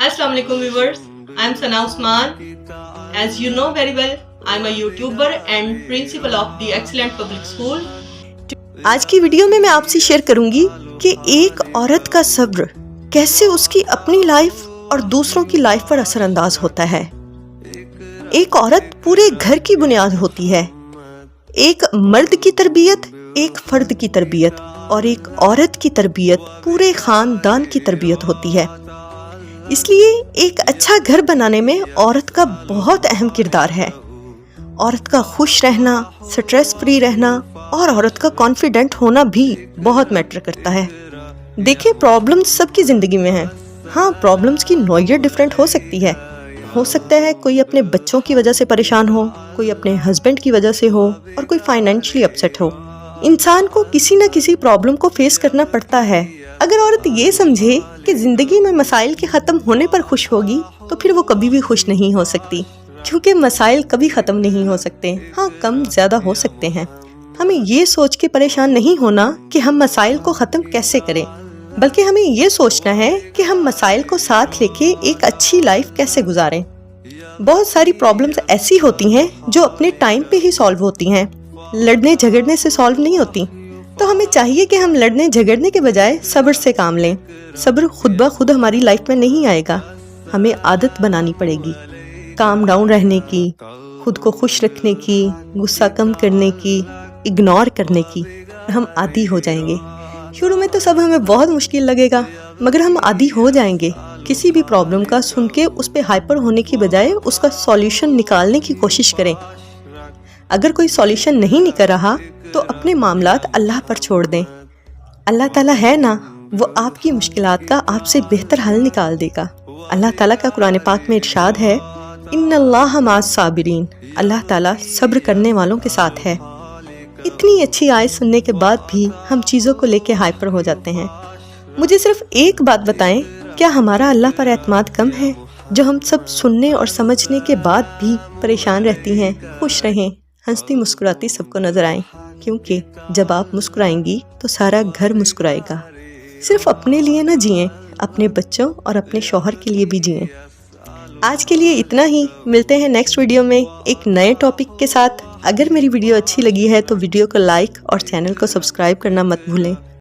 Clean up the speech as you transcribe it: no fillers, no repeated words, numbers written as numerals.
Assalamu alaikum viewers, I am Sana Usman. As you know very well, I am a YouTuber and principal of the Excellent Public School. آج کی video میں آپ سے share کروں گی کہ ایک عورت کا صبر کیسے اس کی اپنی لائف اور دوسروں کی لائف پر اثر انداز ہوتا ہے۔ ایک عورت پورے گھر کی بنیاد ہوتی ہے۔ ایک مرد کی تربیت ایک فرد کی تربیت اور ایک عورت کی تربیت پورے خاندان کی تربیت ہوتی ہے۔ اس لیے ایک اچھا گھر بنانے میں عورت کا بہت اہم کردار ہے۔ عورت کا خوش رہنا، سٹریس فری رہنا اور عورت کا کانفیڈنٹ ہونا بھی بہت میٹر کرتا ہے۔ دیکھیں، پرابلمز سب کی زندگی میں ہیں۔ ہاں، پرابلمز کی نوعیت ڈیفرنٹ ہو سکتی ہے۔ ہو سکتا ہے کوئی اپنے بچوں کی وجہ سے پریشان ہو، کوئی اپنے ہسبینڈ کی وجہ سے ہو اور کوئی فائنینشلی اپسیٹ ہو۔ انسان کو کسی نہ کسی پرابلم کو فیس کرنا پڑتا ہے۔ اگر عورت یہ سمجھے کہ زندگی میں مسائل کے ختم ہونے پر خوش ہوگی تو پھر وہ کبھی بھی خوش نہیں ہو سکتی، کیونکہ مسائل کبھی ختم نہیں ہو سکتے۔ ہاں، کم زیادہ ہو سکتے ہیں۔ ہمیں یہ سوچ کے پریشان نہیں ہونا کہ ہم مسائل کو ختم کیسے کریں، بلکہ ہمیں یہ سوچنا ہے کہ ہم مسائل کو ساتھ لے کے ایک اچھی لائف کیسے گزاریں۔ بہت ساری پرابلمز ایسی ہوتی ہیں جو اپنے ٹائم پہ ہی سالو ہوتی ہیں، لڑنے جھگڑنے سے سالو نہیں ہوتی۔ تو ہمیں چاہیے کہ ہم لڑنے جھگڑنے کے بجائے صبر سے کام لیں۔ صبر خود بخود ہماری لائف میں نہیں آئے گا، ہمیں عادت بنانی پڑے گی، کام ڈاؤن رہنے کی، خود کو خوش رکھنے کی، غصہ کم کرنے کی، اگنور کرنے کی۔ ہم عادی ہو جائیں گے۔ شروع میں تو سب ہمیں بہت مشکل لگے گا، مگر ہم عادی ہو جائیں گے۔ کسی بھی پرابلم کا سن کے اس پہ ہائپر ہونے کی بجائے اس کا سولیوشن نکالنے کی کوشش کریں۔ اگر کوئی سولیوشن نہیں نکل رہا تو اپنے معاملات اللہ پر چھوڑ دیں۔ اللہ تعالیٰ ہے نا، وہ آپ کی مشکلات کا آپ سے بہتر حل نکال دے گا۔ اللہ تعالیٰ کا قرآن پاک میں ارشاد ہے، ان اللہ مع الصابرین، اللہ تعالیٰ صبر کرنے والوں کے ساتھ ہے۔ اتنی اچھی آیت سننے کے بعد بھی ہم چیزوں کو لے کے ہائپر ہو جاتے ہیں۔ مجھے صرف ایک بات بتائیں، کیا ہمارا اللہ پر اعتماد کم ہے جو ہم سب سننے اور سمجھنے کے بعد بھی پریشان رہتی ہیں؟ خوش رہیں، ہنستی مسکراتی سب کو نظر آئیں، کیونکہ جب آپ مسکرائیں گی تو سارا گھر مسکرائے گا۔ صرف اپنے لیے نہ جئیں، اپنے بچوں اور اپنے شوہر کے لیے بھی جئیں۔ آج کے لیے اتنا ہی، ملتے ہیں نیکسٹ ویڈیو میں ایک نئے ٹاپک کے ساتھ۔ اگر میری ویڈیو اچھی لگی ہے تو ویڈیو کو لائک اور چینل کو سبسکرائب کرنا مت بھولیں۔